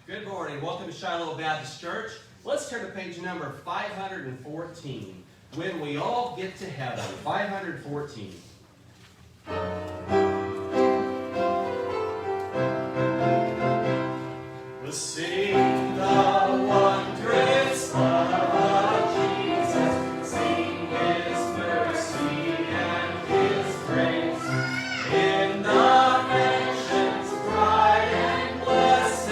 Good morning. Welcome to Shiloh Baptist Church. Let's turn to page number 514. When we all get to heaven. 514. We'll sing the wondrous love of Jesus, sing His mercy and His grace. In the mansions bright and blessed,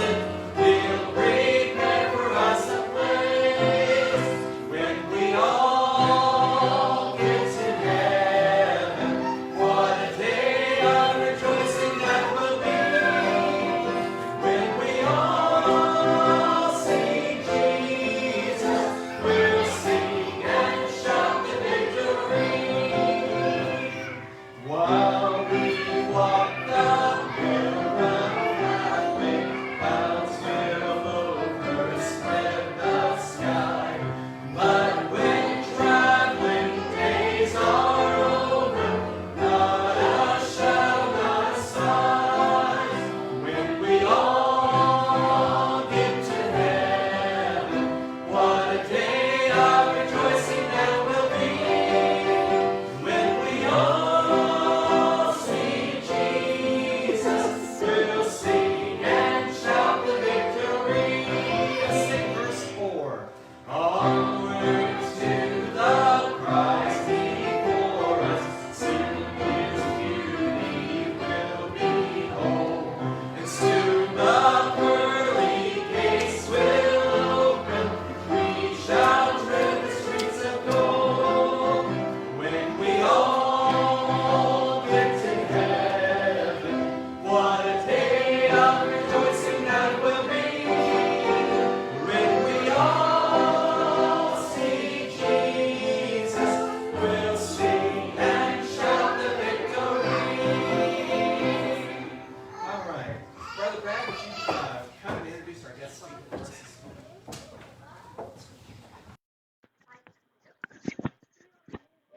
He'll prepare for us a place. When we all get to heaven, what a day of rejoicing that will be. When we all see Jesus, we'll sing and shout the victory. While we walk the pilgrim pathway, clouds will overspread the sky. But when traveling days are over, not a shadow, not a sign. When we all get to heaven, what a day of rejoicing that will be. When we all see Jesus, we'll sing and shout the victory. Let's sing verse 4. Onward to the prize before us, soon His beauty will behold, and soon the pearly gates will open, we shall tread the streets of gold. When we all get to heaven, what a day of rejoicing that will be. When we all see Jesus, we'll sing and shout the victory. All right. Brother Brad, would you come and introduce our guest speaker?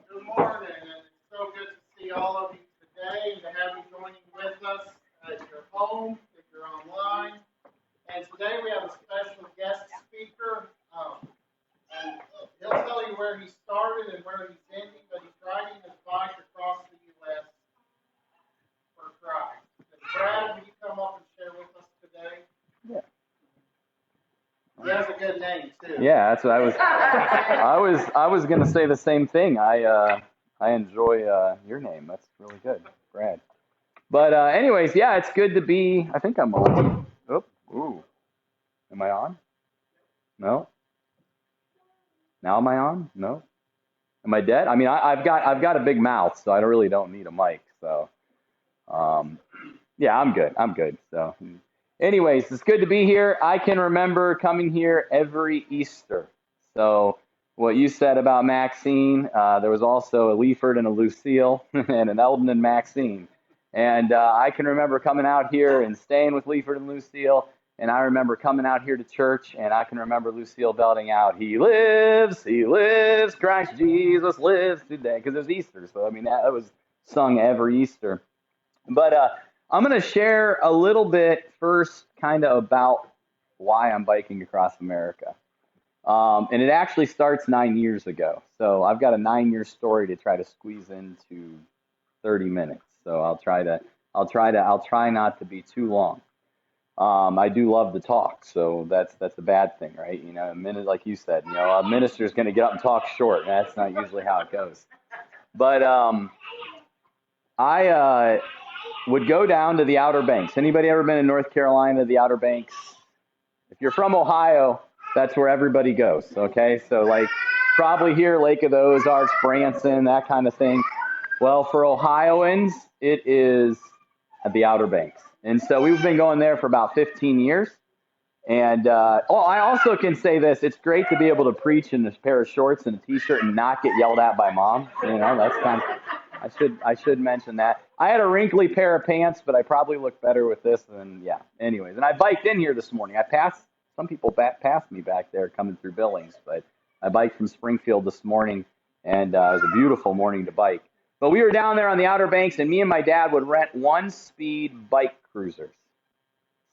Good morning, and it's so good to see all of you today and to have you joining with us at your home, if you're online. And today we have a special guest speaker, and he'll tell you where he started and where he's ending, but he's riding his bike across the U.S. for Christ. And Brad, will you come up and share with us today? Yeah. He has a good name too. Yeah, that's what I was gonna say the same thing. I enjoy your name. That's really good, Brad. But anyways, yeah, it's good to be. I think I'm on. Oh, ooh, am I on? No. Now am I on? No. Am I dead? I mean, I've got a big mouth, so I really don't need a mic. So, yeah, I'm good. I'm good. So, anyways, it's good to be here. I can remember coming here every Easter. So, what you said about Maxine, there was also a Leaford and a Lucille, and an Eldon and Maxine. And I can remember coming out here and staying with Leaford and Lucille. And I remember coming out here to church, and I can remember Lucille belting out, He lives, Christ Jesus lives today. Because it was Easter. So, I mean, that was sung every Easter. But I'm going to share a little bit first kind of about why I'm biking across America. And it actually starts 9 years ago. So I've got a 9-year story to try to squeeze into 30 minutes. So I'll try not to be too long. I do love to talk, so that's a bad thing, right? You know, a minute, like you said, you know, a minister's going to get up and talk short. That's not usually how it goes. But I would go down to the Outer Banks. Anybody ever been in North Carolina, the Outer Banks? If you're from Ohio, that's where everybody goes, okay? So, like, probably here, Lake of the Ozarks, Branson, that kind of thing. Well, for Ohioans, it is at the Outer Banks. And so we've been going there for about 15 years. And I also can say this. It's great to be able to preach in a pair of shorts and a T-shirt and not get yelled at by mom. You know, that's kind of, I should mention that. I had a wrinkly pair of pants, but I probably look better with this than, yeah. Anyways, and I biked in here this morning. Some people passed me back there coming through Billings, but I biked from Springfield this morning, and it was a beautiful morning to bike. But we were down there on the Outer Banks, and me and my dad would rent one-speed bike cruisers.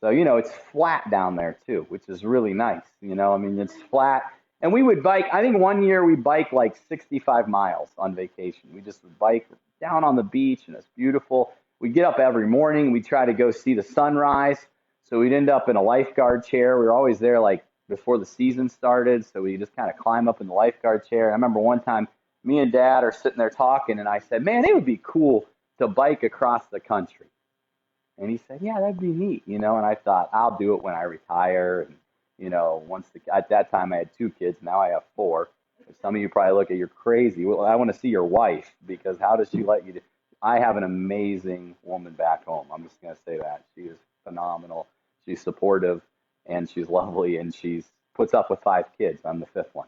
So, it's flat down there too, which is really nice. I mean, it's flat. And we would bike. I think one year we biked like 65 miles on vacation. We just would bike down on the beach, and it's beautiful. We'd get up every morning. We'd try to go see the sunrise. So we'd end up in a lifeguard chair. We were always there like before the season started. So we just kind of climb up in the lifeguard chair. I remember one time me and Dad are sitting there talking, and I said, man, it would be cool to bike across the country. And he said, yeah, that'd be neat, And I thought, I'll do it when I retire. And, at that time I had 2 kids. Now I have 4. Some of you probably look at, you're crazy. Well, I want to see your wife, because how does she let you do? I have an amazing woman back home. I'm just going to say that. She is phenomenal. She's supportive, and she's lovely, and she's puts up with 5 kids. I'm the 5th one.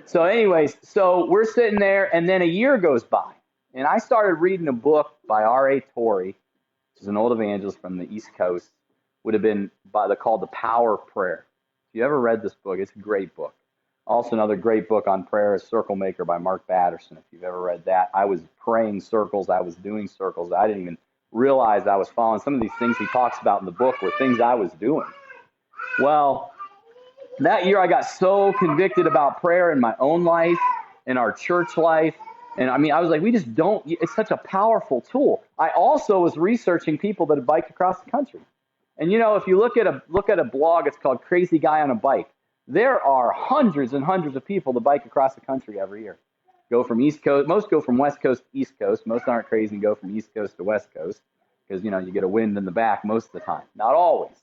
So we're sitting there, and then a year goes by, and I started reading a book by R.A. Torrey, which is an old evangelist from the East Coast. Would have been called The Power of Prayer. If you ever read this book, it's a great book. Also, another great book on prayer is Circle Maker by Mark Batterson. If you've ever read that, I was praying circles. I was doing circles. I didn't even realize I was following. Some of these things he talks about in the book were things I was doing. Well, that year I got so convicted about prayer in my own life, in our church life. And I mean, I was like, we just don't, it's such a powerful tool. I also was researching people that had biked across the country. And if you look at a blog, it's called Crazy Guy on a Bike. There are hundreds and hundreds of people that bike across the country every year. Go from East Coast, most go from West Coast to East Coast. Most aren't crazy and go from East Coast to West Coast, because you get a wind in the back most of the time. Not always.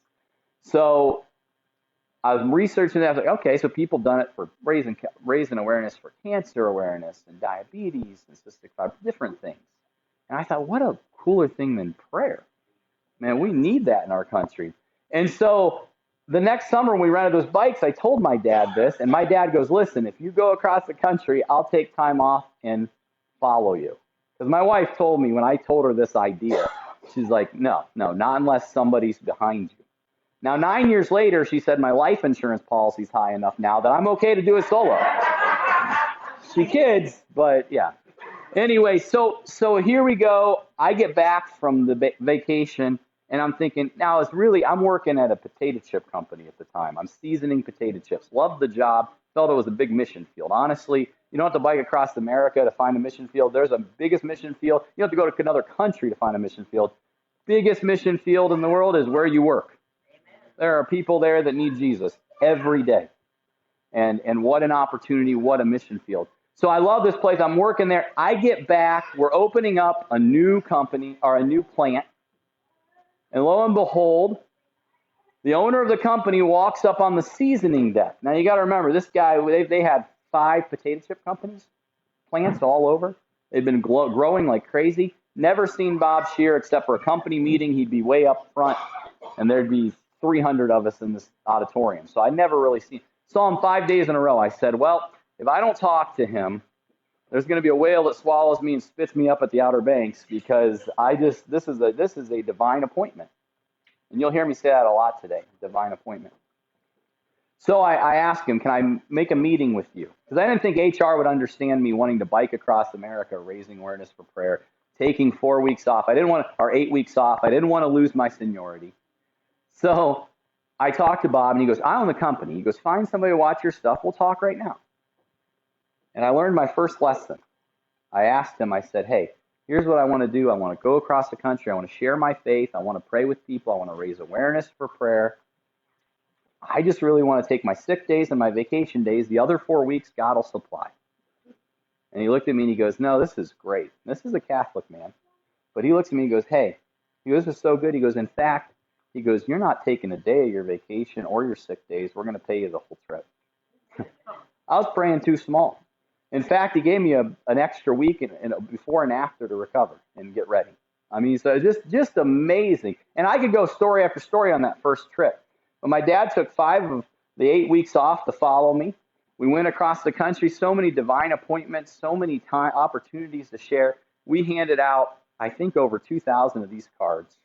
So I was researching that. I was like, okay, so people done it for raising awareness for cancer awareness and diabetes and cystic fibrosis, different things. And I thought, what a cooler thing than prayer. Man, we need that in our country. And so the next summer when we rented those bikes, I told my dad this, and my dad goes, listen, if you go across the country, I'll take time off and follow you. Because my wife told me when I told her this idea, she's like, no, not unless somebody's behind you. Now, 9 years later, she said my life insurance policy's high enough now that I'm okay to do it solo. She kids, but yeah. Anyway, so here we go. I get back from the vacation, and I'm thinking, now I'm working at a potato chip company at the time. I'm seasoning potato chips. Loved the job. Felt it was a big mission field. Honestly, you don't have to bike across America to find a mission field. There's a biggest mission field. You don't have to go to another country to find a mission field. Biggest mission field in the world is where you work. There are people there that need Jesus every day. And what an opportunity, what a mission field. So I love this place. I'm working there. I get back. We're opening up a new company or a new plant. And lo and behold, the owner of the company walks up on the seasoning deck. Now, you got to remember, this guy, they had 5 potato chip companies, plants all over. They'd been growing like crazy. Never seen Bob Shear except for a company meeting. He'd be way up front, and there'd be 300 of us in this auditorium. So I never really saw him 5 days in a row. I said, well, if I don't talk to him, there's going to be a whale that swallows me and spits me up at the Outer Banks, because this is a divine appointment. And you'll hear me say that a lot today, divine appointment. So I asked him, can I make a meeting with you? Because I didn't think HR would understand me wanting to bike across America, raising awareness for prayer, taking 4 weeks off. Or 8 weeks off. I didn't want to lose my seniority. So I talked to Bob, and he goes, I own the company. He goes, find somebody to watch your stuff. We'll talk right now. And I learned my first lesson. I asked him, I said, hey, here's what I want to do. I want to go across the country. I want to share my faith. I want to pray with people. I want to raise awareness for prayer. I just really want to take my sick days and my vacation days. The other 4 weeks, God will supply. And he looked at me and he goes, no, this is great. This is a Catholic man. But he looks at me and goes, hey, this is so good. He goes, in fact, you're not taking a day of your vacation or your sick days. We're going to pay you the whole trip. I was praying too small. In fact, he gave me an extra week and before and after to recover and get ready. I mean, so just amazing. And I could go story after story on that first trip. But my dad took 5 of the 8 weeks off to follow me. We went across the country, so many divine appointments, so many opportunities to share. We handed out, I think, over 2,000 of these cards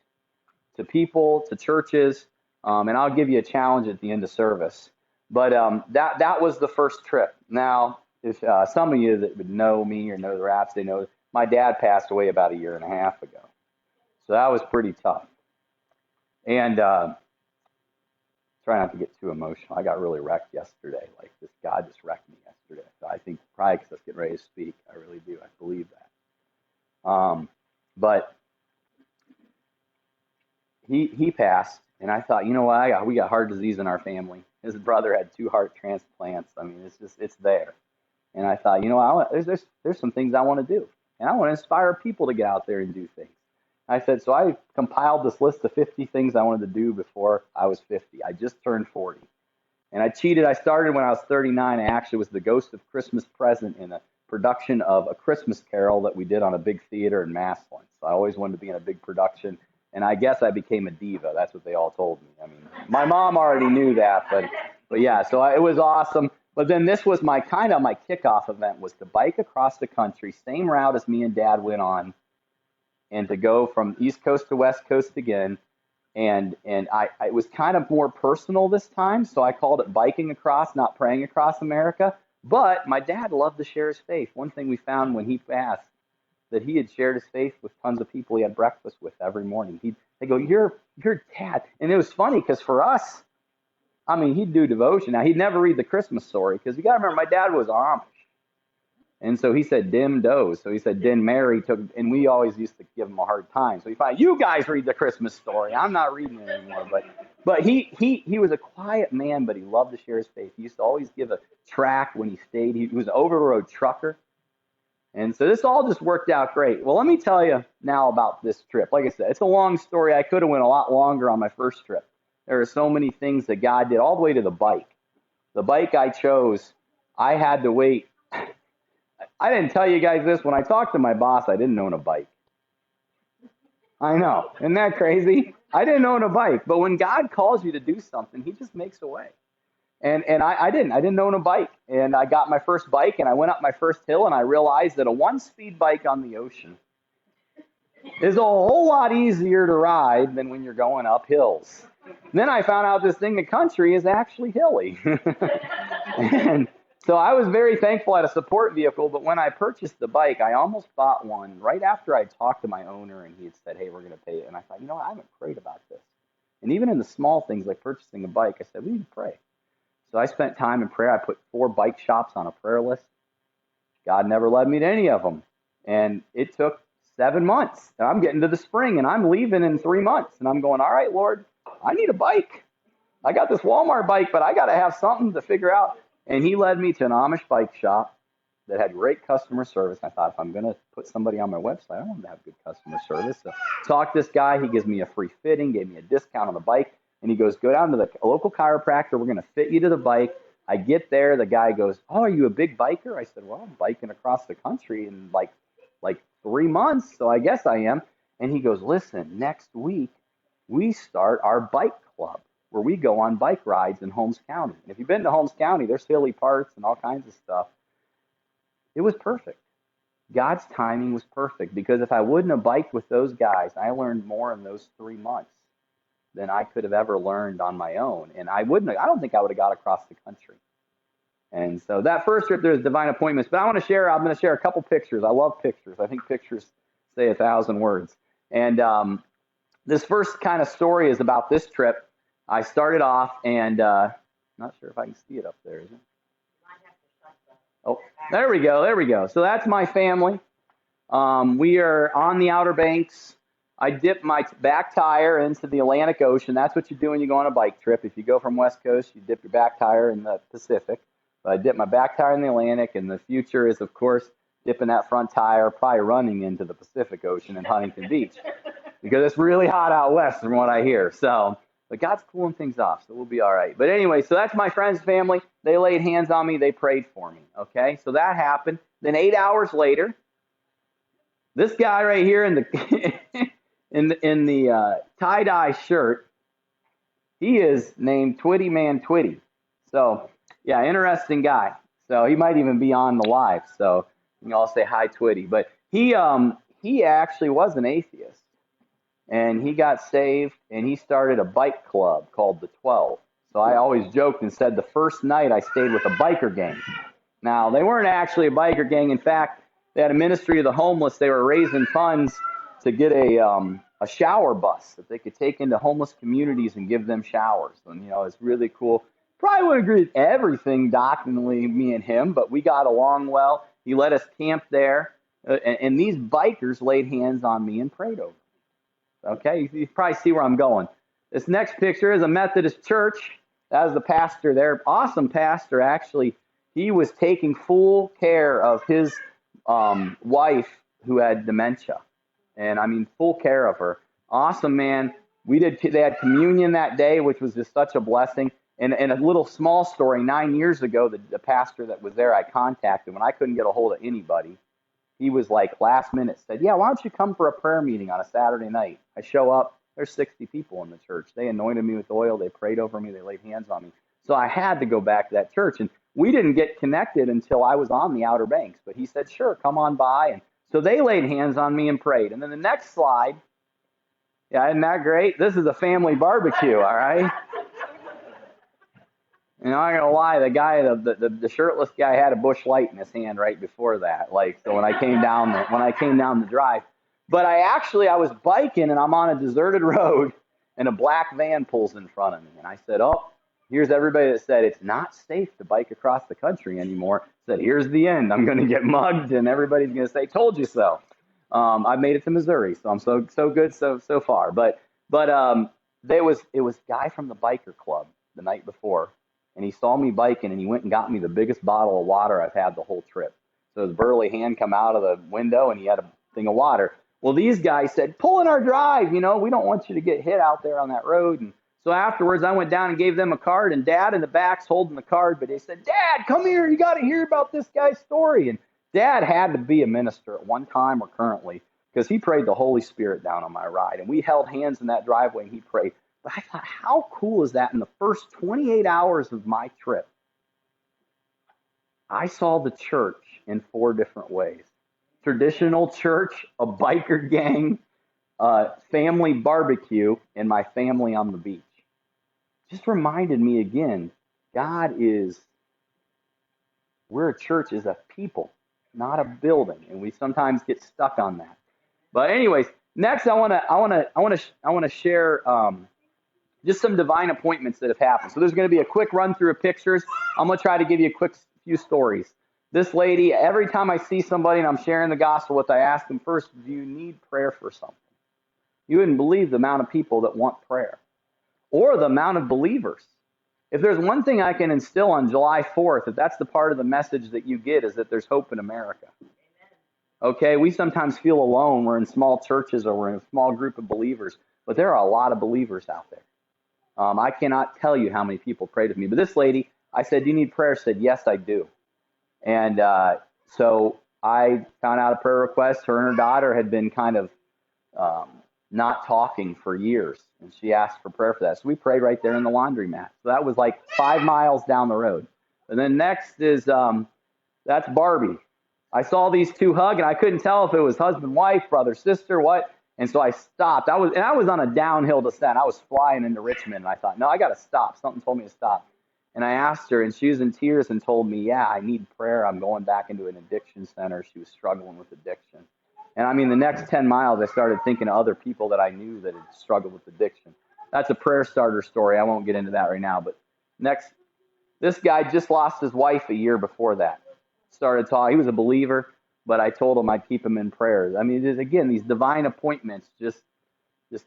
to people, to churches, and I'll give you a challenge at the end of service. But that was the first trip. Now, if some of you that would know me or know the Raps, they know my dad passed away about 1.5 years ago. So that was pretty tough. And try not to get too emotional. I got really wrecked yesterday. Like this God just wrecked me yesterday. So I think probably because I was getting ready to speak. I really do. I believe that. But he passed, and I thought, you know what? We got heart disease in our family. His brother had 2 heart transplants. I mean, it's there. And I thought, you know, there's some things I want to do, and I want to inspire people to get out there and do things. I said, so I compiled this list of 50 things I wanted to do before I was 50. I just turned 40. And I cheated. I started when I was 39. I actually was the ghost of Christmas present in a production of A Christmas Carol that we did on a big theater in Massillon. So I always wanted to be in a big production. And I guess I became a diva. That's what they all told me. I mean, my mom already knew that. But yeah, so it was awesome. But then this was my kickoff event, was to bike across the country, same route as me and Dad went on, and to go from East Coast to West Coast again. And it was kind of more personal this time, so I called it Biking Across, not Praying Across America. But my dad loved to share his faith. One thing we found when he passed, that he had shared his faith with tons of people he had breakfast with every morning. They go, you're Dad. And it was funny because for us, I mean, he'd do devotion. Now, he'd never read the Christmas story because you got to remember, my dad was Amish. And so he said dim does. So he said Din Mary took, and we always used to give him a hard time. So he found, you guys read the Christmas story. I'm not reading it anymore. But he was a quiet man, but he loved to share his faith. He used to always give a tract when he stayed. He was an over-the-road trucker. And so this all just worked out great. Well, let me tell you now about this trip. Like I said, it's a long story. I could have went a lot longer on my first trip. There are so many things that God did, all the way to the bike. The bike I chose, I had to wait. I didn't tell you guys this. When I talked to my boss, I didn't own a bike. I know. Isn't that crazy? I didn't own a bike. But when God calls you to do something, he just makes a way. And I didn't own a bike. And I got my first bike, and I went up my first hill, and I realized that a 1-speed bike on the ocean is a whole lot easier to ride than when you're going up hills. Then I found out this thing, the country, is actually hilly. And so I was very thankful I had a support vehicle, but when I purchased the bike, I almost bought one right after I talked to my owner, and he had said, hey, we're going to pay it. And I thought, you know what, I haven't prayed about this. And even in the small things like purchasing a bike, I said, we need to pray. So I spent time in prayer. I put 4 bike shops on a prayer list. God never led me to any of them. And it took 7 months. And I'm getting to the spring, and I'm leaving in 3 months. And I'm going, all right, Lord, I need a bike. I got this Walmart bike, but I got to have something to figure out. And he led me to an Amish bike shop that had great customer service. I thought, if I'm going to put somebody on my website, I want them to have good customer service. So talked to this guy. He gives me a free fitting, gave me a discount on the bike. And he goes, go down to the local chiropractor. We're going to fit you to the bike. I get there. The guy goes, oh, are you a big biker? I said, well, I'm biking across the country in like 3 months, so I guess I am. And he goes, listen, next week we start our bike club where we go on bike rides in Holmes County. And if you've been to Holmes County, there's hilly parts and all kinds of stuff. It was perfect. God's timing was perfect, because if I wouldn't have biked with those guys, I learned more in those 3 months than I could have ever learned on my own. And I don't think I would have got across the country. And so that first trip, there's divine appointments. But I'm going to share a couple pictures. I love pictures. I think pictures say 1,000 words. And this first kind of story is about this trip. I started off, and not sure if I can see it up there, is it? Oh, there we go. So that's my family. We are on the Outer Banks. I dipped my back tire into the Atlantic Ocean. That's what you do when you go on a bike trip. If you go from West Coast, you dip your back tire in the Pacific. But I dipped my back tire in the Atlantic, and the future is, of course, dipping that front tire, probably running into the Pacific Ocean in Huntington Beach, because it's really hot out west from what I hear. So, but God's cooling things off, so we'll be all right. But anyway, so that's my friend's family. They laid hands on me. They prayed for me. Okay, so that happened. Then 8 hours later, this guy right here in the tie-dye shirt, he is named Twitty Man Twitty. So, yeah, interesting guy. So he might even be on the live. So you can all say hi, Twitty. But he actually was an atheist, and he got saved, and he started a bike club called the 12. So I always joked and said the first night I stayed with a biker gang. Now, they weren't actually a biker gang. In fact, they had a ministry of the homeless. They were raising funds to get a a shower bus that they could take into homeless communities and give them showers. And, it's really cool. Probably wouldn't agree with everything doctrinally, me and him, but we got along well. He let us camp there. And these bikers laid hands on me and prayed over me. Okay, you probably see where I'm going. This next picture is a Methodist church. That was the pastor there. Awesome pastor, actually. He was taking full care of his wife who had dementia. And I mean, full care of her. Awesome man. They had communion that day, which was just such a blessing. And a little small story, 9 years ago, the pastor that was there, I contacted when I couldn't get a hold of anybody. He was like last minute said, yeah, why don't you come for a prayer meeting on a Saturday night? I show up. There's 60 people in the church. They anointed me with oil. They prayed over me. They laid hands on me. So I had to go back to that church. And we didn't get connected until I was on the Outer Banks. But he said, sure, come on by. And so they laid hands on me and prayed. And then the next slide, yeah, isn't that great? This is a family barbecue, all right? I'm not gonna lie, the guy, the shirtless guy had a bush light in his hand right before that. So when I came down the drive, but I was biking and I'm on a deserted road and a black van pulls in front of me. And I said, oh, here's everybody that said it's not safe to bike across the country anymore. Said, here's the end. I'm going to get mugged and everybody's going to say, told you so. I made it to Missouri, so I'm so good so far. But it was a guy from the biker club the night before, and he saw me biking and he went and got me the biggest bottle of water I've had the whole trip. So his burly hand come out of the window and he had a thing of water. Well, these guys said, pull in our drive, we don't want you to get hit out there on that road. And so afterwards, I went down and gave them a card, and Dad in the back's holding the card, but they said, Dad, come here, you got to hear about this guy's story. And Dad had to be a minister at one time or currently, because he prayed the Holy Spirit down on my ride. And we held hands in that driveway and he prayed. But I thought, how cool is that? In the first 28 hours of my trip, I saw the church in 4 different ways. Traditional church, a biker gang, family barbecue, and my family on the beach. Just reminded me again, we're a church is a people, not a building, and we sometimes get stuck on that. But anyways, next I want to share just some divine appointments that have happened. So there's going to be a quick run through of pictures. I'm going to try to give you a quick few stories. This lady, every time I see somebody and I'm sharing the gospel with, I ask them first, do you need prayer for something? You wouldn't believe the amount of people that want prayer, or the amount of believers. If there's one thing I can instill on July 4th, if that's the part of the message that you get, is that there's hope in America. Okay, we sometimes feel alone. We're in small churches or we're in a small group of believers, but there are a lot of believers out there. I cannot tell you how many people prayed with me. But this lady, I said, do you need prayer? She said, yes, I do. And so I found out a prayer request. Her and her daughter had been kind of not talking for years, and she asked for prayer for that. So we prayed right there in the laundromat. So that was like 5 miles down the road. And then next is, that's Barbie. I saw these two hug, and I couldn't tell if it was husband, wife, brother, sister, what. And so I stopped. I was on a downhill descent. I was flying into Richmond, and I thought, no, I got to stop. Something told me to stop. And I asked her, and she was in tears and told me, yeah, I need prayer. I'm going back into an addiction center. She was struggling with addiction. And I mean, the next 10 miles, I started thinking of other people that I knew that had struggled with addiction. That's a prayer starter story. I won't get into that right now. But next, this guy just lost his wife a year before that. Started talking. He was a believer, but I told him I'd keep him in prayer. I mean, again, these divine appointments just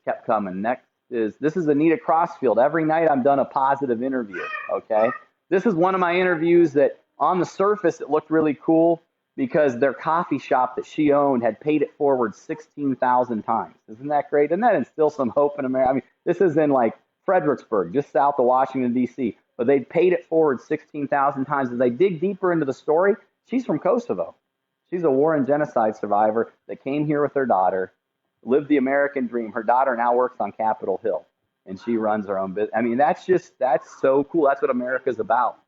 kept coming. This is Anita Crossfield. Every night I'm done a positive interview, okay? This is one of my interviews that on the surface it looked really cool because their coffee shop that she owned had paid it forward 16,000 times. Isn't that great? Doesn't that instill some hope in America? I mean, this is in like Fredericksburg, just south of Washington, D.C., but they paid it forward 16,000 times. As I dig deeper into the story, she's from Kosovo. She's a war and genocide survivor that came here with her daughter, lived the American dream. Her daughter now works on Capitol Hill, and she runs her own business. I mean, that's so cool. That's what America's about.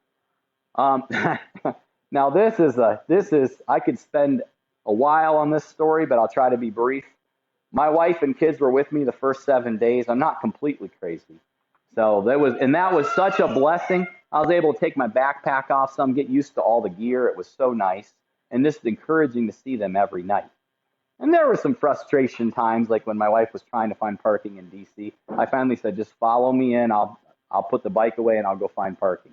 Now, this is, I could spend a while on this story, but I'll try to be brief. My wife and kids were with me the first 7 days. I'm not completely crazy. So that was such a blessing. I was able to take my backpack off some, get used to all the gear. It was so nice, and just encouraging to see them every night. And there were some frustration times, like when my wife was trying to find parking in D.C. I finally said, just follow me in. I'll put the bike away and I'll go find parking.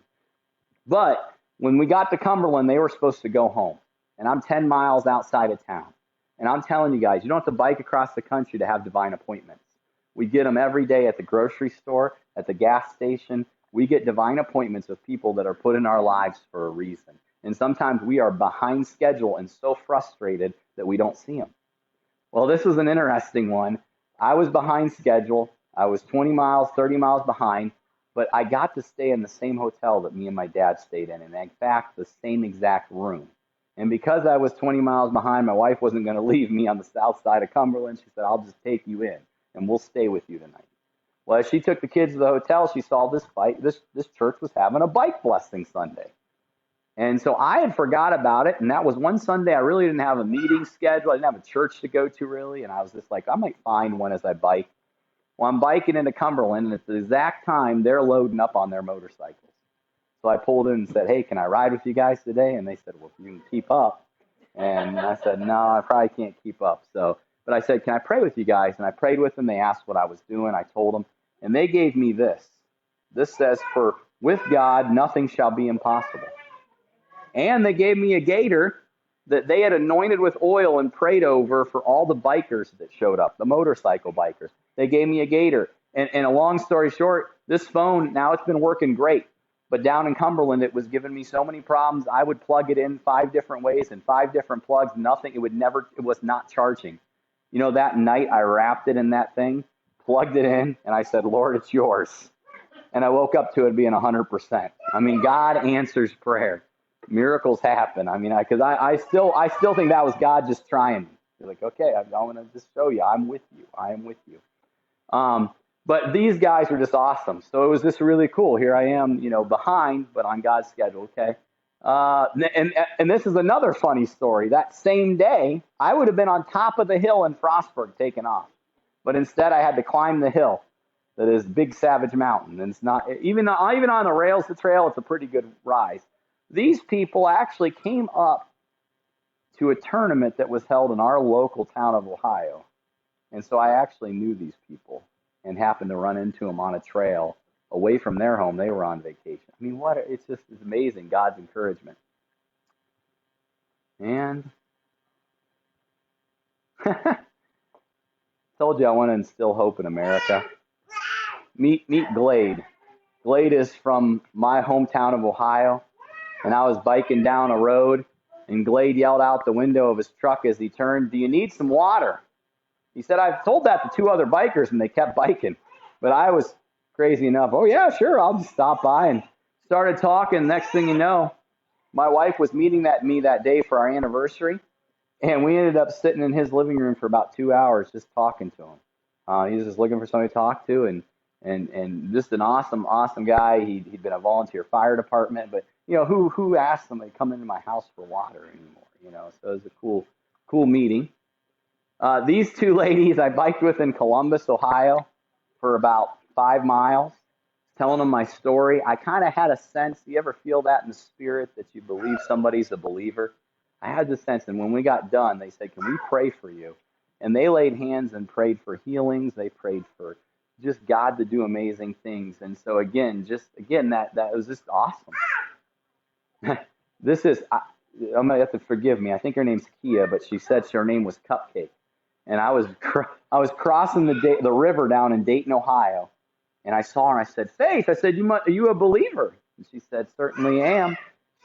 But when we got to Cumberland, they were supposed to go home. And I'm 10 miles outside of town. And I'm telling you guys, you don't have to bike across the country to have divine appointments. We get them every day at the grocery store, at the gas station. We get divine appointments of people that are put in our lives for a reason. And sometimes we are behind schedule and so frustrated that we don't see them. Well, this was an interesting one. I was behind schedule. I was 20 miles, 30 miles behind, but I got to stay in the same hotel that me and my dad stayed in. And in fact, the same exact room. And because I was 20 miles behind, my wife wasn't going to leave me on the south side of Cumberland. She said, I'll just take you in and we'll stay with you tonight. Well, as she took the kids to the hotel, she saw this church was having a bike blessing Sunday. And so I had forgot about it. And that was one Sunday I really didn't have a meeting scheduled. I didn't have a church to go to really. And I was just like, I might find one as I bike. Well, I'm biking into Cumberland, and at the exact time, they're loading up on their motorcycles. So I pulled in and said, hey, can I ride with you guys today? And they said, well, if you can keep up. And I said, no, I probably can't keep up. But I said, can I pray with you guys? And I prayed with them. They asked what I was doing. I told them. And they gave me this. This says, for with God, nothing shall be impossible. And they gave me a gaiter that they had anointed with oil and prayed over for all the bikers that showed up, the motorcycle bikers. They gave me a gaiter. And a long story short, this phone, now it's been working great. But down in Cumberland, it was giving me so many problems. I would plug it in 5 different ways and 5 different plugs. Nothing. It was not charging. You know, that night I wrapped it in that thing, plugged it in, and I said, Lord, it's yours. And I woke up to it being 100%. I mean, God answers prayer. Miracles happen. I mean, because I still think that was God just trying me. You're like, okay, I want to just show you. I'm with you. I am with you. But these guys were just awesome. So it was just really cool. Here I am, behind, but on God's schedule, okay? And this is another funny story. That same day, I would have been on top of the hill in Frostburg taking off. But instead, I had to climb the hill that is Big Savage Mountain. And it's not, even on the rails, the trail, it's a pretty good rise. These people actually came up to a tournament that was held in our local town of Ohio. And so I actually knew these people and happened to run into them on a trail away from their home. They were on vacation. I mean, it's amazing, God's encouragement. And told you I want to instill hope in America. Meet Glade. Glade is from my hometown of Ohio. And I was biking down a road, and Glade yelled out the window of his truck as he turned, do you need some water? He said, I've told that to 2 other bikers, and they kept biking. But I was crazy enough. Oh, yeah, sure, I'll just stop by, and started talking. Next thing you know, my wife was meeting me that day for our anniversary, and we ended up sitting in his living room for about 2 hours just talking to him. He was just looking for somebody to talk to, and just an awesome guy. He'd been a volunteer fire department, but who asked them to come into my house for water anymore? So it was a cool meeting. These 2 ladies I biked with in Columbus, Ohio, for about 5 miles, telling them my story. I kind of had a sense. Do you ever feel that in the spirit that you believe somebody's a believer? I had the sense, and when we got done, they said, "Can we pray for you?" And they laid hands and prayed for healings. They prayed for just God to do amazing things. And so again, that was just awesome. This is, I'm gonna have to forgive me. I think her name's Kia, but she said her name was Cupcake. And I was crossing the river down in Dayton, Ohio, and I saw her. And I said, Faith, I said, are you a believer? And she said, certainly am.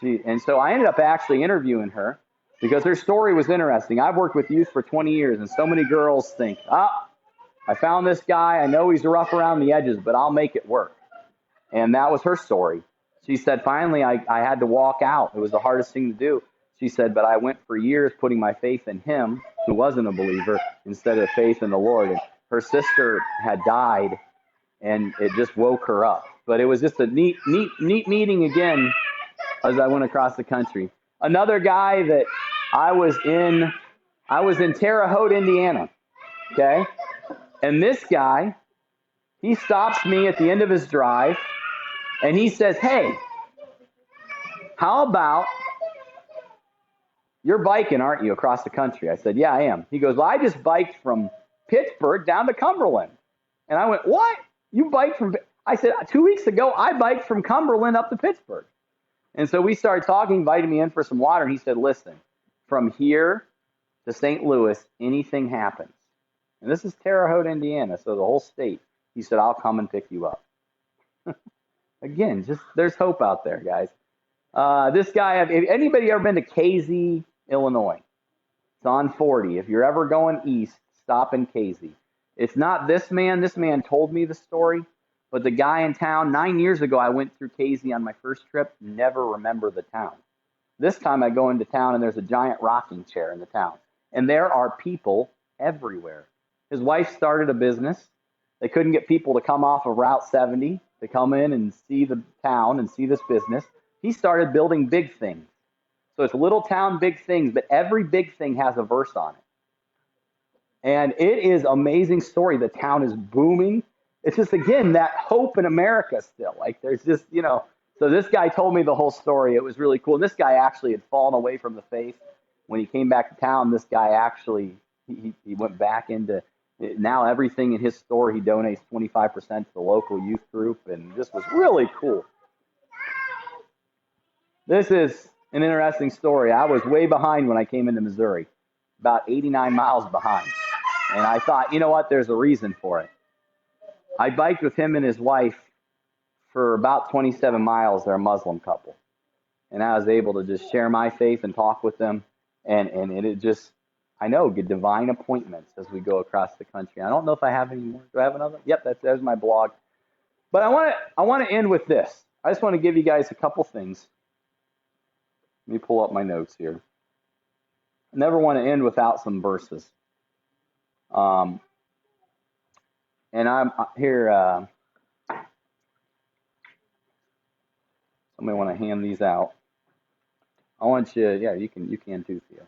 And so I ended up actually interviewing her because her story was interesting. I've worked with youth for 20 years, and so many girls think, I found this guy. I know he's rough around the edges, but I'll make it work. And that was her story. She said, finally, I had to walk out. It was the hardest thing to do. She said, but I went for years putting my faith in him, who wasn't a believer, instead of faith in the Lord. And her sister had died, and it just woke her up. But it was just a neat meeting again as I went across the country. Another guy that I was in Terre Haute, Indiana, okay? And this guy, he stops me at the end of his drive, and he says, hey, how about you're biking, aren't you, across the country? I said, yeah, I am. He goes, well, I just biked from Pittsburgh down to Cumberland. And I went, what? You biked from, I said, 2 weeks ago, I biked from Cumberland up to Pittsburgh. And so we started talking, invited me in for some water. And he said, listen, from here to St. Louis, anything happens. And this is Terre Haute, Indiana, so the whole state. He said, I'll come and pick you up. Again, just there's hope out there, guys. This guy, have anybody ever been to Casey, Illinois? It's on 40. If you're ever going east, stop in Casey. It's not this man. This man told me the story. But the guy in town, 9 years ago, I went through Casey on my first trip, never remember the town. This time I go into town and there's a giant rocking chair in the town. And there are people everywhere. His wife started a business. They couldn't get people to come off of Route 70 to come in and see the town and see this business. He started building big things. So it's little town, big things, but every big thing has a verse on it. And it is an amazing story. The town is booming. It's just, again, that hope in America still. Like there's just, so this guy told me the whole story. It was really cool. And this guy actually had fallen away from the faith. When he came back to town, this guy actually, he went back into, now everything in his store, he donates 25% to the local youth group. And this was really cool. This is an interesting story. I was way behind when I came into Missouri, about 89 miles behind. And I thought, you know what, there's a reason for it. I biked with him and his wife for about 27 miles. They're a Muslim couple. And I was able to just share my faith and talk with them. And it just, I know, get divine appointments as we go across the country. I don't know if I have any more. Do I have another? Yep, there's my blog. But I want to end with this. I just want to give you guys a couple things. Let me pull up my notes here. I never want to end without some verses. And I'm here. Somebody want to hand these out. I want you. Yeah, you can too, Theo.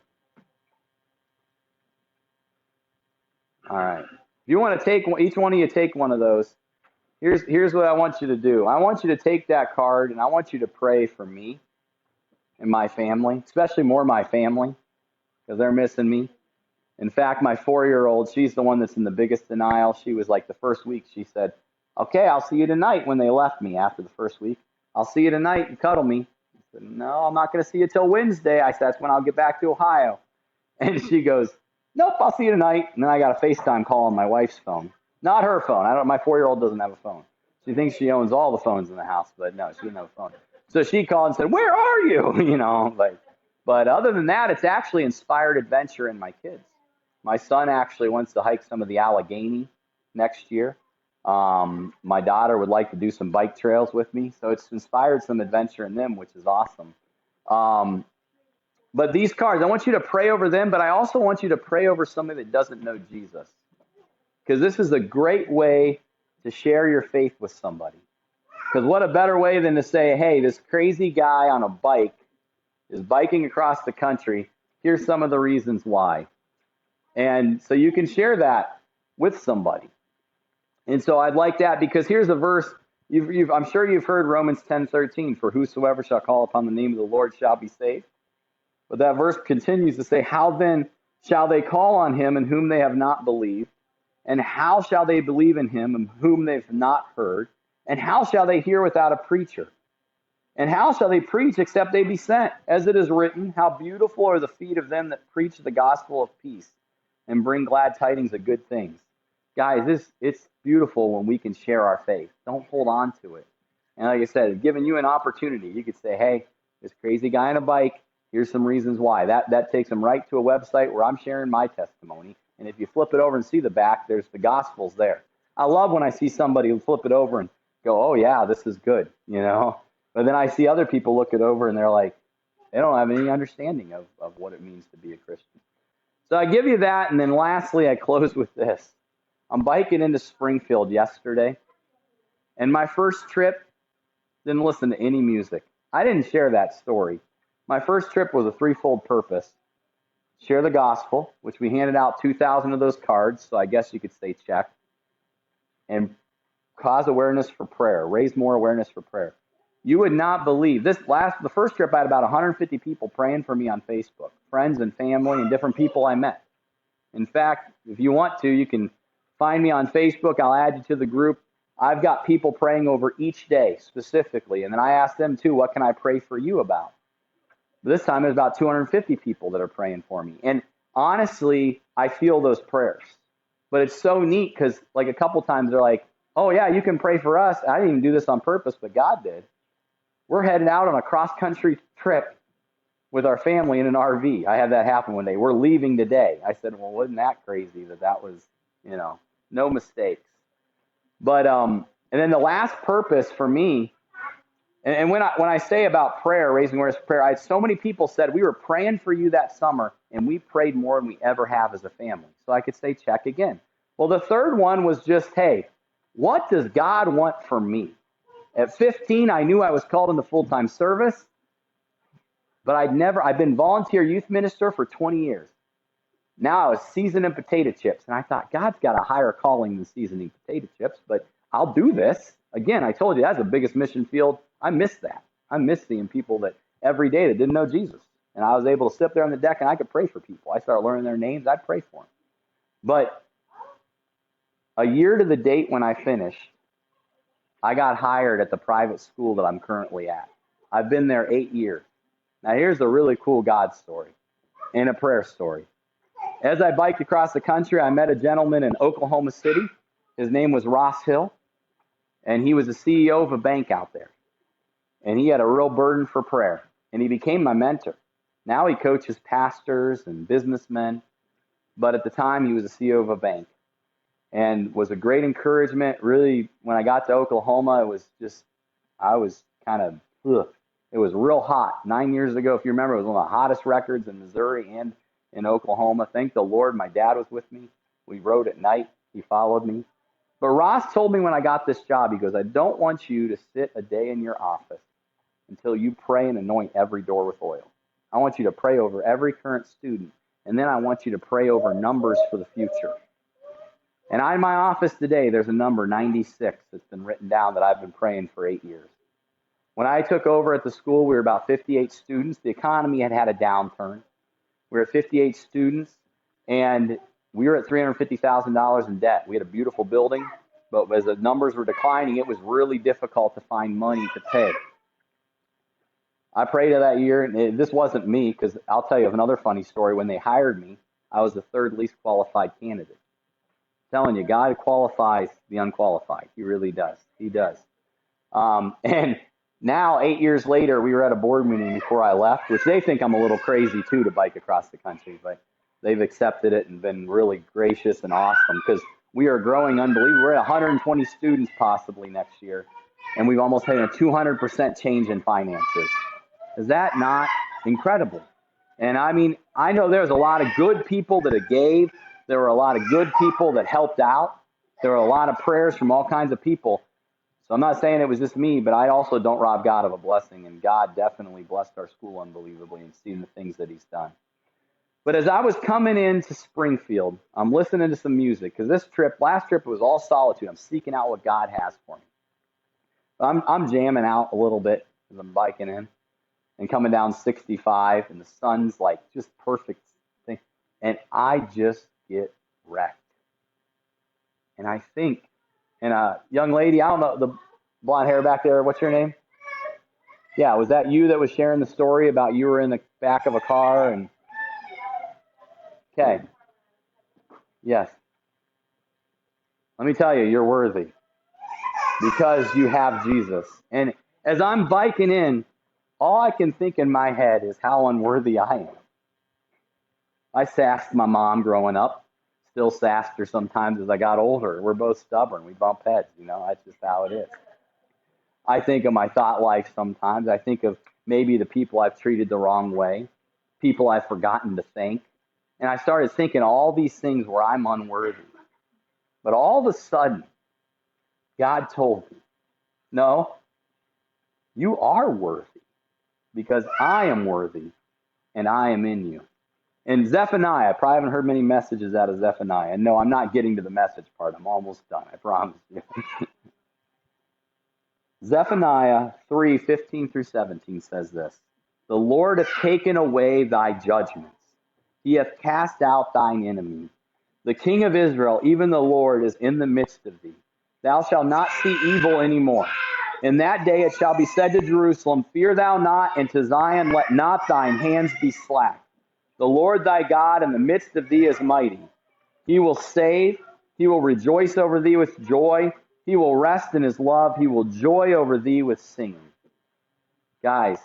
All right. If you want to take each one of you take one of those. Here's what I want you to do. I want you to take that card and I want you to pray for me and my family, especially more my family, because they're missing me. In fact, my 4-year-old, she's the one that's in the biggest denial. She was like the first week, she said, okay, I'll see you tonight when they left me after the first week. I'll see you tonight and cuddle me. I said, no, I'm not going to see you till Wednesday. I said, that's when I'll get back to Ohio. And she goes, nope, I'll see you tonight. And then I got a FaceTime call on my wife's phone. Not her phone. My 4-year-old doesn't have a phone. She thinks she owns all the phones in the house, but no, she doesn't have a phone. So she called and said, where are you? But other than that, it's actually inspired adventure in my kids. My son actually wants to hike some of the Allegheny next year. My daughter would like to do some bike trails with me. So it's inspired some adventure in them, which is awesome. But these cards, I want you to pray over them, but I also want you to pray over somebody that doesn't know Jesus. Because this is a great way to share your faith with somebody. Because what a better way than to say, hey, this crazy guy on a bike is biking across the country. Here's some of the reasons why. And so you can share that with somebody. And so I'd like that because here's a verse. I'm sure you've heard Romans 10:13, for whosoever shall call upon the name of the Lord shall be saved. But that verse continues to say, how then shall they call on him in whom they have not believed? And how shall they believe in him in whom they've not heard? And how shall they hear without a preacher? And how shall they preach except they be sent? As it is written, how beautiful are the feet of them that preach the gospel of peace and bring glad tidings of good things. Guys, it's beautiful when we can share our faith. Don't hold on to it. And like I said, giving you an opportunity, you could say, hey, this crazy guy on a bike, here's some reasons why. That takes them right to a website where I'm sharing my testimony. And if you flip it over and see the back, there's the Gospels there. I love when I see somebody flip it over and go, oh, yeah, this is good, But then I see other people look it over and they're like, they don't have any understanding of what it means to be a Christian. So I give you that, and then lastly, I close with this. I'm biking into Springfield yesterday, and my first trip, didn't listen to any music. I didn't share that story. My first trip was a threefold purpose. Share the gospel, which we handed out 2,000 of those cards, so I guess you could say check, and cause awareness for prayer, raise more awareness for prayer. You would not believe the first trip I had about 150 people praying for me on Facebook, friends and family and different people I met. In fact, if you want to, you can find me on Facebook. I'll add you to the group. I've got people praying over each day specifically. And then I asked them too, what can I pray for you about? But this time there's about 250 people that are praying for me. And honestly, I feel those prayers. But it's so neat because like a couple times they're like, oh yeah, you can pray for us. I didn't even do this on purpose, but God did. We're headed out on a cross-country trip with our family in an RV. I had that happen one day. We're leaving today. I said, well, wasn't that crazy that was, no mistakes. But and then the last purpose for me, and when I say about prayer, raising awareness for prayer, I had so many people said we were praying for you that summer, and we prayed more than we ever have as a family. So I could say check again. Well, the third one was just, hey, what does God want for me? At 15, I knew I was called into full-time service, but I've been volunteer youth minister for 20 years. Now I was seasoning potato chips, and I thought, God's got a higher calling than seasoning potato chips, but I'll do this. Again, I told you that's the biggest mission field. I miss that. I miss seeing people that every day that didn't know Jesus. And I was able to sit there on the deck and I could pray for people. I started learning their names. I'd pray for them. But a year to the date when I finished, I got hired at the private school that I'm currently at. I've been there 8 years. Now here's a really cool God story and a prayer story. As I biked across the country, I met a gentleman in Oklahoma City. His name was Ross Hill, and he was the CEO of a bank out there. And he had a real burden for prayer, and he became my mentor. Now he coaches pastors and businessmen, but at the time he was the CEO of a bank and was a great encouragement. Really, when I got to Oklahoma, it was just, I was kind of, it was real hot. 9 years ago, if you remember, it was one of the hottest records in Missouri and in Oklahoma. Thank the Lord, my dad was with me. We rode at night. He followed me. But Ross told me when I got this job, he goes, I don't want you to sit a day in your office until you pray and anoint every door with oil. I want you to pray over every current student, and then I want you to pray over numbers for the future. And in my office today, there's a number 96 that's been written down that I've been praying for 8 years. When I took over at the school, we were about 58 students. The economy had a downturn. We were at 58 students, and we were at $350,000 in debt. We had a beautiful building, but as the numbers were declining, it was really difficult to find money to pay. I prayed that year, and this wasn't me, because I'll tell you another funny story. When they hired me, I was the third least qualified candidate. I'm telling you, God qualifies the unqualified. He really does. He does. And now, 8 years later, we were at a board meeting before I left, which they think I'm a little crazy, too, to bike across the country, but they've accepted it and been really gracious and awesome because we are growing unbelievably. We're at 120 students possibly next year, and we've almost had a 200% change in finances. Is that not incredible? And I mean, I know there's a lot of good people that have gave. There were a lot of good people that helped out. There were a lot of prayers from all kinds of people. So I'm not saying it was just me, but I also don't rob God of a blessing. And God definitely blessed our school unbelievably and seeing the things that he's done. But as I was coming into Springfield, I'm listening to some music because last trip was all solitude. I'm seeking out what God has for me. I'm jamming out a little bit as I'm biking in and coming down 65, and the sun's like just perfect thing. And I just get wrecked. And I think, and a young lady, I don't know, the blonde hair back there, what's your name? Yeah, was that you that was sharing the story about you were in the back of a car and... Okay. Yes. Let me tell you, you're worthy because you have Jesus. And as I'm biking in, all I can think in my head is how unworthy I am. I sassed my mom growing up, still sassed her sometimes as I got older. We're both stubborn. We bump heads, that's just how it is. I think of my thought life sometimes. I think of maybe the people I've treated the wrong way, people I've forgotten to thank. And I started thinking all these things where I'm unworthy. But all of a sudden, God told me, no, you are worthy because I am worthy and I am in you. And Zephaniah, I probably haven't heard many messages out of Zephaniah. And no, I'm not getting to the message part. I'm almost done, I promise you. Zephaniah 3:15 through 17 says this. The Lord hath taken away thy judgments. He hath cast out thine enemy. The King of Israel, even the Lord, is in the midst of thee. Thou shalt not see evil any more. In that day it shall be said to Jerusalem, fear thou not, and to Zion, let not thine hands be slack. The Lord thy God in the midst of thee is mighty. He will save. He will rejoice over thee with joy. He will rest in his love. He will joy over thee with singing. Guys,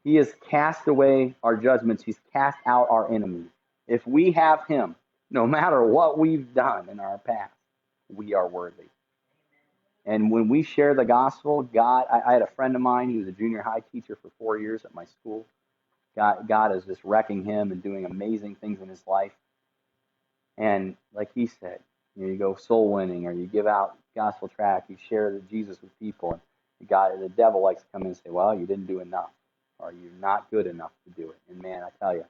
he has cast away our judgments. He's cast out our enemy. If we have him, no matter what we've done in our past, we are worthy. And when we share the gospel, God, I had a friend of mine, he was a junior high teacher for 4 years at my school. God is just wrecking him and doing amazing things in his life. And like he said, you go soul winning, or you give out gospel tract, you share the Jesus with people, and the devil likes to come in and say, well, you didn't do enough, or you're not good enough to do it. And man, I tell you,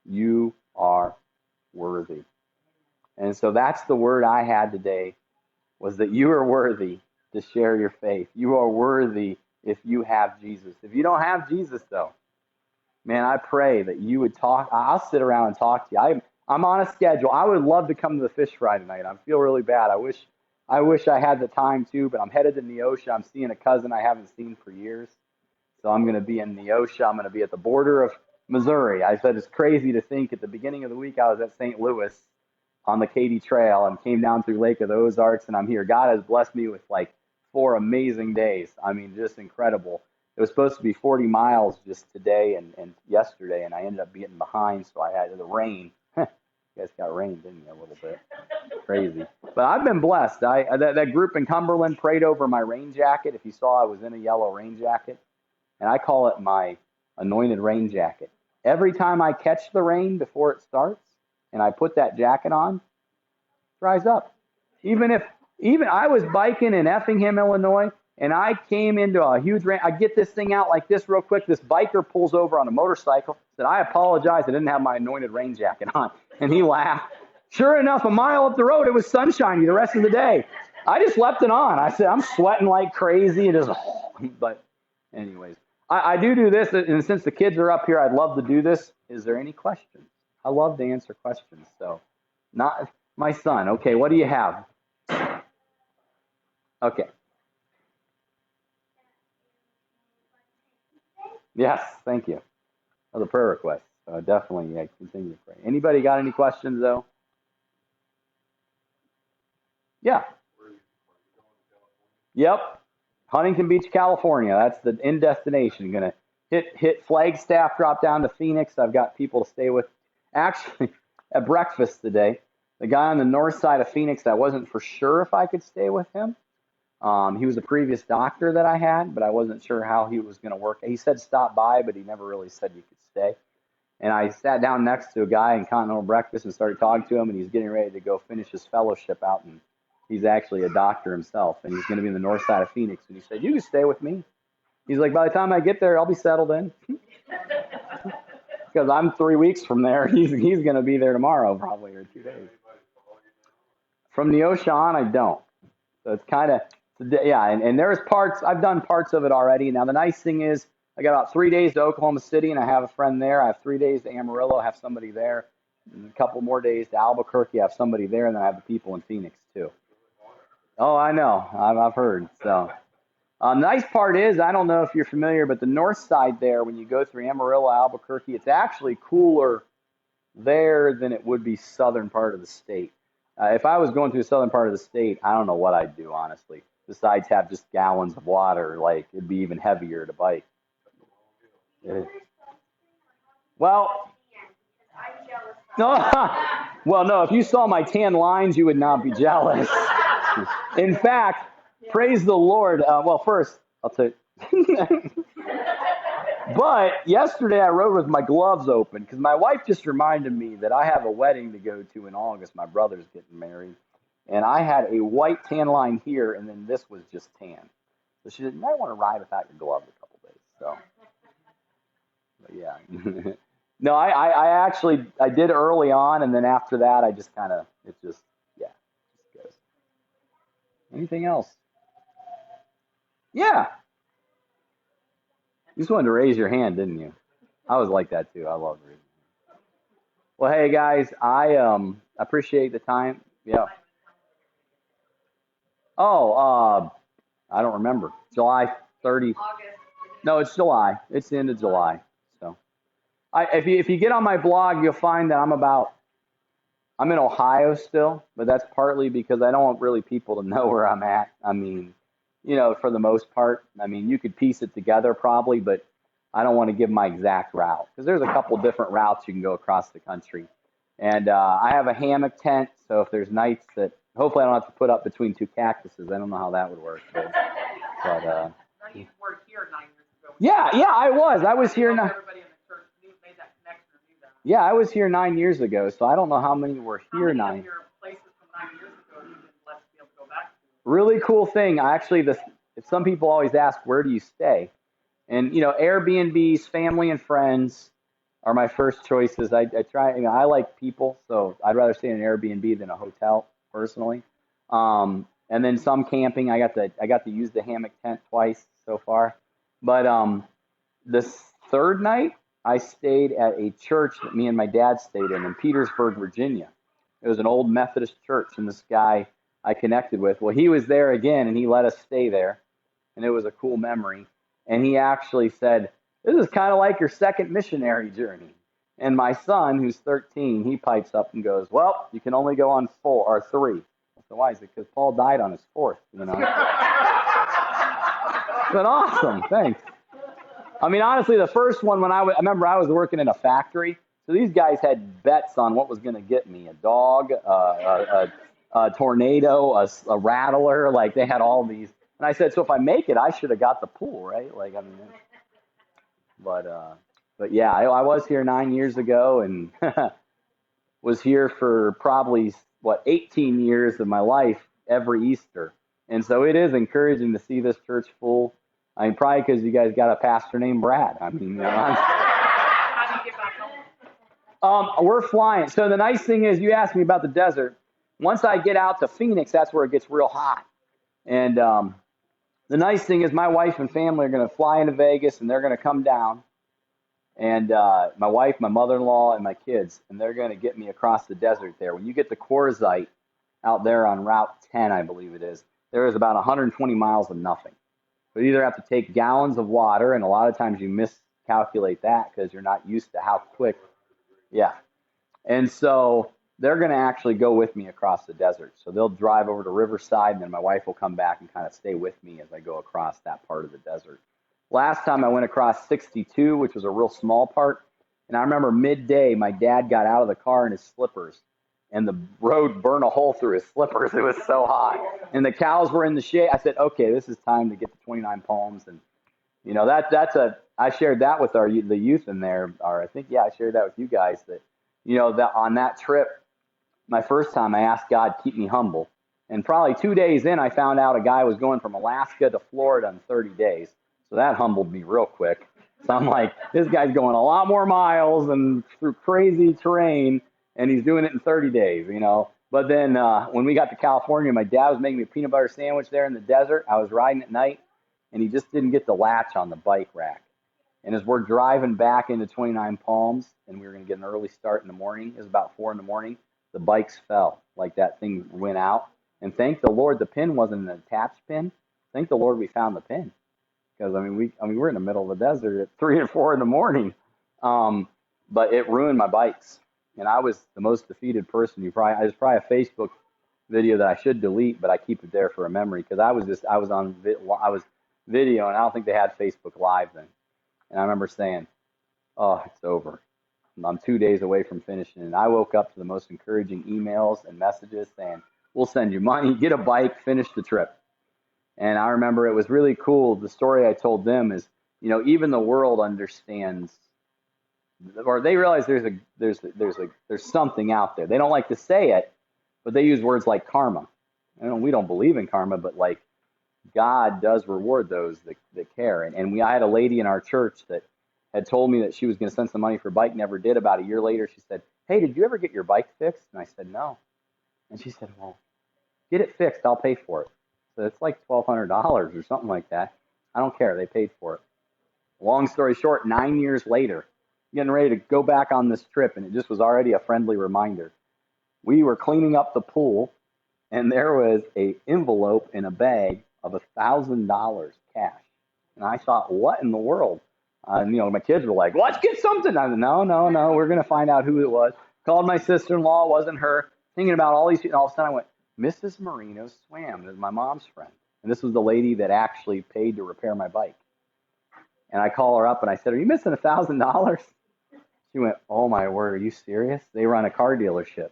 you are worthy. And so that's the word I had today, was that you are worthy to share your faith. You are worthy if you have Jesus. If you don't have Jesus, though, man, I pray that you would talk. I'll sit around and talk to you. I'm on a schedule. I would love to come to the fish fry tonight. I feel really bad. I wish I had the time to, but I'm headed to Neosha. I'm seeing a cousin I haven't seen for years. So I'm going to be in Neosha. I'm going to be at the border of Missouri. I said it's crazy to think at the beginning of the week I was at St. Louis on the Katy Trail and came down through Lake of the Ozarks, and I'm here. God has blessed me with like 4 amazing days. I mean, just incredible. It was supposed to be 40 miles just today and yesterday, and I ended up getting behind, so I had the rain. You guys got rain, didn't you, a little bit? Crazy. But I've been blessed. That group in Cumberland prayed over my rain jacket. If you saw, I was in a yellow rain jacket, and I call it my anointed rain jacket. Every time I catch the rain before it starts, and I put that jacket on, it dries up. Even I was biking in Effingham, Illinois, and I came into a huge rain. I get this thing out like this real quick. This biker pulls over on a motorcycle. Said, I apologize. I didn't have my anointed rain jacket on. And he laughed. Sure enough, a mile up the road, it was sunshiny the rest of the day. I just left it on. I said, I'm sweating like crazy. It is, but anyways, I do this. And since the kids are up here, I'd love to do this. Is there any questions? I love to answer questions. So not my son. Okay, what do you have? Okay. Yes, thank you. The prayer request. Definitely continue to pray. Anybody got any questions, though? Yeah. Yep. Huntington Beach, California. That's the end destination. Going to hit Flagstaff, drop down to Phoenix. I've got people to stay with. Actually, at breakfast today, the guy on the north side of Phoenix, I wasn't for sure if I could stay with him. He was a previous doctor that I had, but I wasn't sure how he was going to work. He said stop by, but he never really said you could stay. And I sat down next to a guy in Continental Breakfast and started talking to him, and he's getting ready to go finish his fellowship out, and he's actually a doctor himself, and he's going to be in the north side of Phoenix. And he said, you can stay with me. He's like, by the time I get there, I'll be settled in. Because I'm 3 weeks from there. He's going to be there tomorrow probably, or 2 days. From Neosha on, I don't. So it's kind of, yeah, and there's parts, I've done parts of it already. Now, the nice thing is, I got about 3 days to Oklahoma City, and I have a friend there. I have 3 days to Amarillo, I have somebody there. And a couple more days to Albuquerque, I have somebody there, and then I have the people in Phoenix, too. Oh, I know. I've heard. So, nice part is, I don't know if you're familiar, but the north side there, when you go through Amarillo, Albuquerque, it's actually cooler there than it would be southern part of the state. If I was going through the southern part of the state, I don't know what I'd do, honestly, besides have just gallons of water. Like, it'd be even heavier to bike. Well, no, well, no, if you saw my tan lines, you would not be jealous. In fact, praise the Lord. Well, first, I'll tell you. But yesterday I rode with my gloves open because my wife just reminded me that I have a wedding to go to in August. My brother's getting married. And I had a white tan line here, and then this was just tan. So she said, you might want to ride without your gloves a couple days. So, but yeah. No, I did early on, and then after that, it just goes. Anything else? Yeah. You just wanted to raise your hand, didn't you? I was like that too. I love raising. Well, hey guys, I appreciate the time. Yeah. Oh, I don't remember. July 30. No, it's July. It's the end of July. So, if you get on my blog, you'll find that I'm in Ohio still, but that's partly because I don't want really people to know where I'm at. I mean, for the most part, I mean, you could piece it together probably, but I don't want to give my exact route because there's a couple different routes you can go across the country. And I have a hammock tent, so if there's nights that hopefully I don't have to put up between two cactuses. I don't know how that would work. But You were here 9 years ago. yeah, I was. I was here. Everybody in the church made that connection or knew that. Yeah, I was here 9 years ago, so I don't know how many were here How many nine. of your places from 9 years ago you've been blessed to be able to go back to? Really cool thing. If some people always ask, where do you stay? And Airbnbs, family and friends are my first choices. I try. I like people, so I'd rather stay in an Airbnb than a hotel personally. And then some camping. I got to use the hammock tent twice so far. But this third night, I stayed at a church that me and my dad stayed in Petersburg, Virginia. It was an old Methodist church, and this guy I connected with, well, he was there again, and he let us stay there, and it was a cool memory. And he actually said, this is kind of like your second missionary journey. And my son, who's 13, he pipes up and goes, well, you can only go on 4 or 3. So why is it? Because Paul died on his 4th, I said, awesome, thanks. I mean, honestly, the first one, I remember I was working in a factory, so these guys had bets on what was going to get me: a dog, a tornado, a rattler. Like they had all these, and I said, so if I make it, I should have got the pool, right? Like I mean, but yeah, I was here 9 years ago, and was here for probably 18 years of my life every Easter, and so it is encouraging to see this church full. I mean, probably because you guys got a pastor named Brad. I mean, How do you get back home? we're flying. So the nice thing is, you asked me about the desert. Once I get out to Phoenix, that's where it gets real hot. And the nice thing is, my wife and family are going to fly into Vegas, and they're going to come down. And my wife, my mother-in-law, and my kids, and they're going to get me across the desert there. When you get to Quartzsite out there on Route 10, I believe it is, there is about 120 miles of nothing. So you either have to take gallons of water, and a lot of times you miscalculate that because you're not used to how quick. Yeah. And so they're going to actually go with me across the desert. So they'll drive over to Riverside, and then my wife will come back and kind of stay with me as I go across that part of the desert. Last time I went across 62, which was a real small part, and I remember midday my dad got out of the car in his slippers, and the road burned a hole through his slippers. It was so hot. And the cows were in the shade. I said, okay, this is time to get to 29 Palms. And, I shared that with the youth in there. Or I think, I shared that with you guys that, that on that trip, my first time, I asked God, keep me humble. And probably 2 days in, I found out a guy was going from Alaska to Florida in 30 days. So that humbled me real quick. So I'm like, this guy's going a lot more miles and through crazy terrain, and he's doing it in 30 days, But then when we got to California, my dad was making me a peanut butter sandwich there in the desert. I was riding at night, and he just didn't get the latch on the bike rack. And as we're driving back into 29 Palms, and we were going to get an early start in the morning, it was about 4 in the morning, the bikes fell. Like that thing went out. And thank the Lord the pin wasn't an attached pin. Thank the Lord we found the pin. Because, we're in the middle of the desert at 3 or 4 in the morning. But it ruined my bikes. And I was the most defeated person. There's probably a Facebook video that I should delete, but I keep it there for a memory because I was video, and I don't think they had Facebook Live then. And I remember saying, "Oh, it's over. I'm 2 days away from finishing." And I woke up to the most encouraging emails and messages saying, "We'll send you money, get a bike, finish the trip." And I remember it was really cool. The story I told them is, even the world understands, or they realize there's something out there. They don't like to say it, but they use words like karma. We don't believe in karma, but like God does reward those that care. And I had a lady in our church that had told me that she was going to send some money for a bike, never did. About a year later, she said, "Hey, did you ever get your bike fixed?" And I said, "No." And she said, "Well, get it fixed. I'll pay for it." So it's like $1,200 or something like that. I don't care. They paid for it. Long story short, 9 years later, getting ready to go back on this trip, and it just was already a friendly reminder. We were cleaning up the pool, and there was a envelope in a bag of $1,000 cash. And I thought, what in the world? My kids were like, let's get something. I said, no, we're going to find out who it was. Called my sister-in-law, it wasn't her. Thinking about all these people, and all of a sudden I went, Mrs. Marino swam. This is my mom's friend. And this was the lady that actually paid to repair my bike. And I call her up and I said, are you missing $1,000? She went, oh my word, are you serious? They run a car dealership.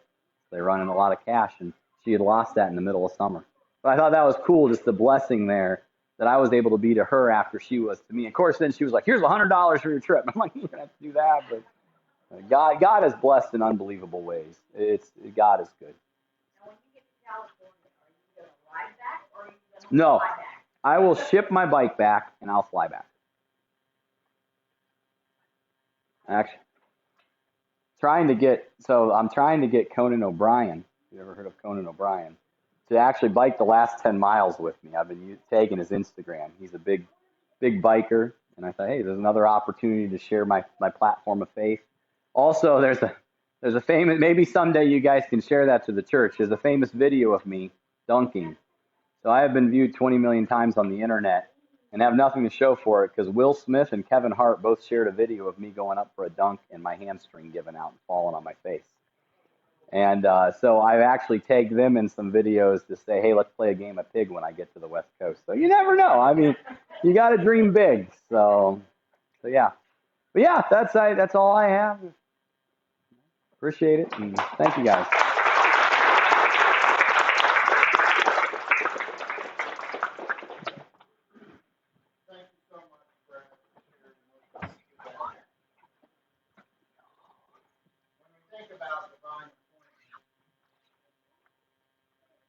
They run in a lot of cash, and she had lost that in the middle of summer. But I thought that was cool, just the blessing there that I was able to be to her after she was to me. Of course, then she was like, here's $100 for your trip. I'm like, you don't have to do that. But God has blessed in unbelievable ways. God is good. Now, when you get to California, are you going to ride back or are you going to No, fly back? I will ship my bike back and I'll fly back. Actually, I'm trying to get Conan O'Brien. You ever heard of Conan O'Brien? To actually bike the last 10 miles with me. I've been tagging his Instagram. He's a big biker. And I thought, hey, there's another opportunity to share my platform of faith. Also, there's a famous, maybe someday you guys can share that to the church. There's a famous video of me dunking. So I have been viewed 20 million times on the internet and have nothing to show for it because Will Smith and Kevin Hart both shared a video of me going up for a dunk and my hamstring giving out and falling on my face. And so I've actually tagged them in some videos to say, hey, let's play a game of pig when I get to the West Coast. So you never know. I mean, you got to dream big. So yeah. But yeah, that's all I have. Appreciate it. And thank you guys. Thank you so much, Brad, for sharing with us today. When we think about divine appointment,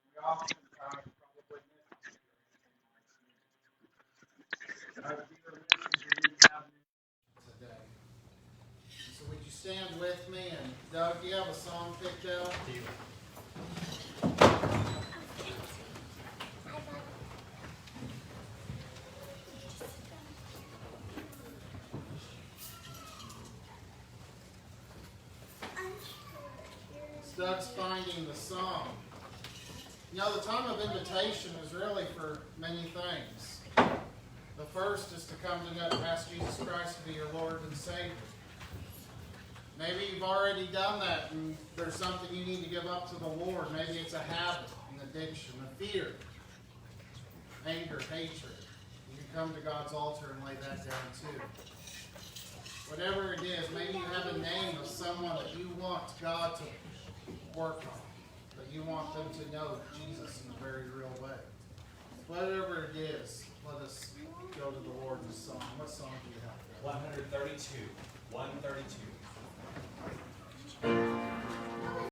we oftentimes probably miss it. I would be remiss if we didn't have news today. So would you stand with me? And Doug, do you have a song picked out? Doug's finding the song. You know, the time of invitation is really for many things. The first is to come to know, ask Jesus Christ to be your Lord and Savior. Maybe you've already done that and there's something you need to give up to the Lord. Maybe it's a habit, an addiction, a fear, anger, hatred. You can come to God's altar and lay that down too. Whatever it is, maybe you have a name of someone that you want God to work on, that you want them to know Jesus in a very real way. Whatever it is, let us go to the Lord in song. What song do you have? 132. 132.